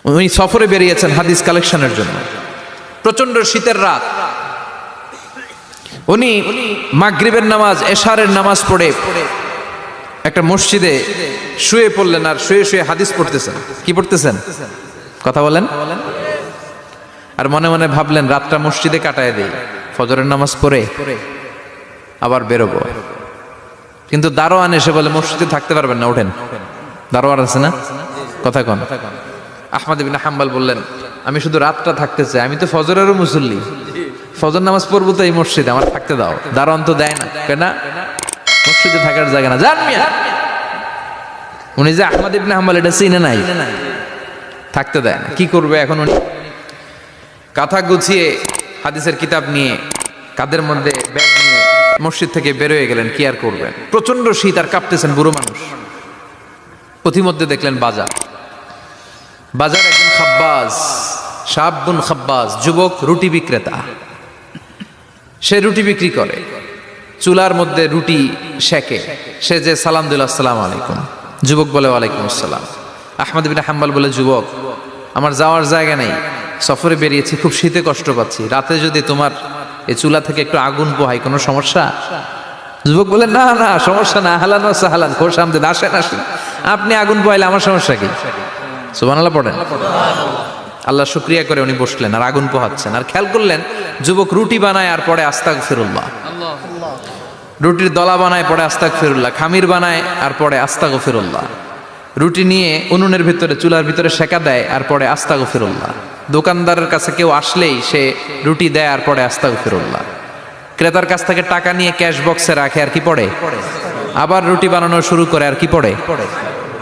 উনি সফরে বেরিয়েছেন হাদিস কালেকশনের জন্য। প্রচন্ড শীতের রাত, উনি মাগরিবের নামাজ এশারের নামাজ পড়ে একটা মসজিদে শুয়ে পড়লেন, আর শুয়ে শুয়ে হাদিস পড়তেছেন। কি পড়তেছেন? কথা বলেন। আর মনে মনে ভাবলেন রাতটা মসজিদে কাটায় দেই, ফজরের নামাজ পড়ে আবার বেরোবো। কিন্তু দারোয়ান এসে বলে মসজিদে থাকতে পারবেন না, ওঠেন। দারোয়ান আছে না? কথা কন। আহমদ ইবনে হাম্বল বললেন আমি শুধু রাতটা থাকতে চাই, আমি তো ফজরেরও মুসল্লি, ফজর নামাজ পড়বো তো এই মসজিদে, আমার থাকতে দাও। দারোয়ান তো দেয় না, কেন? মসজিদে থাকার জায়গা না, জান মিয়া। উনি যে আহমদ ইবনে হাম্বল এটা চিনে নাই, থাকতে দেয় না। কি করবে এখন? উনি কাঁথা গুছিয়ে হাদিসের কিতাব নিয়ে কাদের মধ্যে ব্যাগ নিয়ে মসজিদ থেকে বেরোয় গেলেন। কি আর করবেন, প্রচন্ড শীত, আর কাঁপতেছেন, বুড়ো মানুষ। পথিমধ্যে দেখলেন বাজার, বাজার একজন খাব্বাজ, শাবুন খাব্বাজ, যুবক রুটি বিক্রেতা। সে রুটি বিক্রি করে, চুলার মধ্যে রুটি সেকে। সে যে সালাম দিল আসসালামু আলাইকুম, যুবক বলে ওয়ালাইকুম আসসালাম। আহমদ ইবনে হাম্বল বলে যুবক আমার যাওয়ার জায়গা নেই, সফরে বেরিয়েছি, খুব শীতে কষ্ট পাচ্ছি, রাতে যদি তোমার এই চুলা থেকে একটু আগুন পোহাই কোনো সমস্যা? যুবক বলে না না সমস্যা না, আহলান ওয়া সাহলান, খোশ আমদেদ, আসেন আসেন, আপনি আগুন পোহাইলে আমার সমস্যা কি? সুবহানাল্লাহ পড়েন। আল্লাহ শুকরিয়া করে উনি বসলেন আর আগুন পোহাচ্ছেন। আর খেয়াল করলেন যুবক রুটি বানায় আর পরে আস্তাগফিরুল্লাহ, রুটির দলা বানায় পরে আস্তাগফিরুল্লাহ, খামির বানায় আর পরে আস্তাগফিরুল্লাহ, রুটি নিয়ে উনুনের ভিতরে চুলার ভিতরে সেকা দেয় আর পরে আস্তাগফিরুল্লাহ। দোকানদারের কাছে কেউ আসলেই সে রুটি দেয় আর পরে আস্তাগফিরুল্লাহ। ক্রেতার কাছ থেকে টাকা নিয়ে ক্যাশ বক্সে রাখে আর কি পড়ে, আবার রুটি বানানো শুরু করে আর কি পড়ে,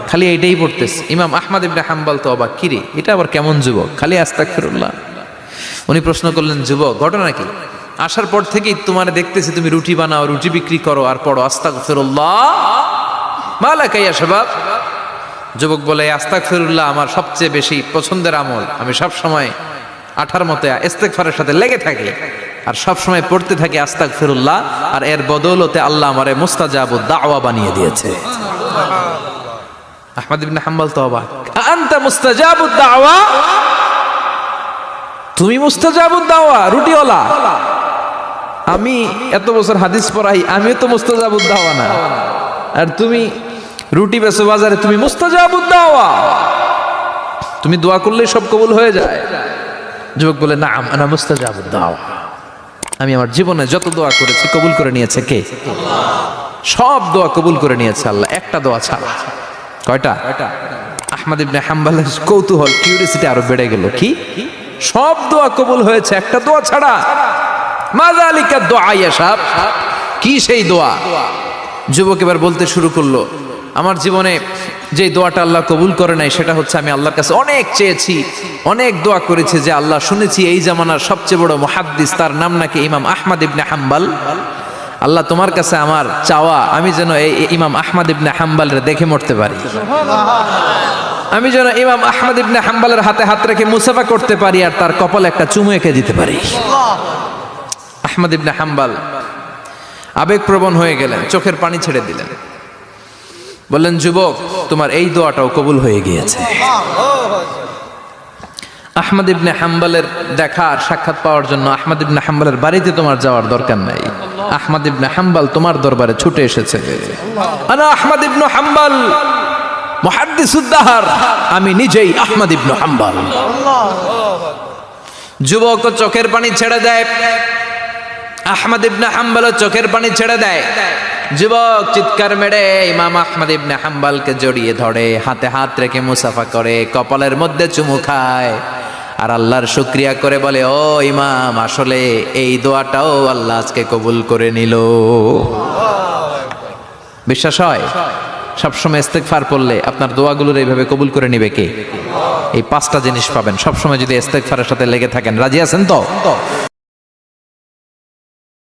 খালি এইটাই পড়তেছে। ইমাম আহমদ ইবনে হাম্বল তো অবাক, কিরে এটা আবার কেমন যুবক, খালি আস্তাগফিরুল্লাহ। উনি প্রশ্ন করলেন যুবক ঘটনা কি? আসার পর থেকেই তোমার দেখতেছি তুমি রুটি বানাও, রুটি বিক্রি করো আর পড়ো আস্তাগফিরুল্লাহ, মালাকা ইয়া শাবাব। যুবক বলে আস্তাগফিরুল্লাহ আমার সবচেয়ে বেশি পছন্দের আমল, আমি সব সময় আঠার মতো ইস্তেগফারের সাথে লেগে থাকি আর সব সময় পড়তে থাকি আস্তাগফিরুল্লাহ, আর এর বদৌলতে আল্লাহ আমারে মুস্তাজাবুদ দাওয়া বানিয়ে দিয়েছে। আহমদ ইবনে হাম্বল তো অবাক, আনতা মুস্তাজাবুদ দাওয়া, তুমি মুস্তাজাবুদ দাওয়া, রুটিওয়ালা। আমি এত বছর হাদিস পড়াই, আমিও তো মুস্তাজাবুদ দাওয়া না, আর তুমি রুটি বেচো বাজারে, তুমি মুস্তাজাবুদ দাওয়া, তুমি দোয়া করলেই সব কবুল হয়ে যায়। যুবক বলে নাম আনা মুস্তাজাবুদ দাওয়া, আমি আমার জীবনে যত দোয়া করেছি কবুল করে নিয়েছে কে? সব দোয়া কবুল করে নিয়েছে আল্লাহ, একটা দোয়া ছাড়া। কয়টা? আহমদ ইবনে হাম্বলের কৌতূহল, কিউরিসিটি আরো বেড়ে গেল। কি? সব দোয়া কবুল হয়েছে একটা দোয়া ছাড়া। মাযালিকা দোয়া ইয়া শাব, কি সেই দোয়া? যুবক এবার বলতে শুরু করলো আমার জীবনে যে দোয়াটা আল্লাহ কবুল করে নাই সেটা হচ্ছে আমি আল্লাহর কাছে অনেক চেয়েছি, অনেক দোয়া করেছি যে আল্লাহ শুনেছি এই জামানার সবচেয়ে বড় মুহাদ্দিস, তার নাম নাকি ইমাম আহমদ ইবনে হাম্বল। আল্লাহ তোমার কাছে আমার চাওয়া আমি যেন এই ইমাম আহমদ ইবনে হাম্বলের দেখে মরতে পারি, আমি যেন ইমাম আহমদ ইবনে হাম্বলের হাতে হাত রেখে মুসাফা করতে পারি আর তার কপালে একটা চুমু এঁকে দিতে পারি। আহমদ ইবনে হাম্বল আবেগপ্রবণ হয়ে গেলেন, চোখের পানি ছেড়ে দিলেন, বললেন যুবক তোমার এই দোয়াটাও কবুল হয়ে গিয়েছে। আহমদ ইবনে হাম্বলের দেখা আর সাক্ষাৎ পাওয়ার জন্য আহমদ ইবনে হাম্বলের বাড়িতে তোমার যাওয়ার দরকার নাই, আহমদ ইবনে হাম্বল তোমার দরবারে ছুটে এসেছে। আনা আহমদ ইবনে হাম্বল মুহাদ্দিসুদ দাহর, আমি নিজেই আহমদ ইবনে হাম্বল। যুবক চোখের পানি ছেড়ে দেয়, আহমদ ইবনে হাম্বল চোখের পানি ছেড়ে দেয়। যুবক চিৎকার মেরে ইমাম আহমদ ইবনে হাম্বলকে জড়িয়ে ধরে, হাতে হাত রেখে মুসাফা করে, কপালের মধ্যে চুমু খায় আর আল্লাহর শুকরিয়া করে বলে ও ইমাম আসলে এই দোয়াটাও আল্লাহ আজকে কবুল করে নিল। বিশ্বাস হয়? সবসময় ইস্তেগফার পড়লে আপনার দোয়াগুলোর এইভাবে কবুল করে নিবে কে? এই পাঁচটা জিনিস পাবেন সবসময় যদি ইস্তেগফারের সাথে লেগে থাকেন। রাজি আছেন তো?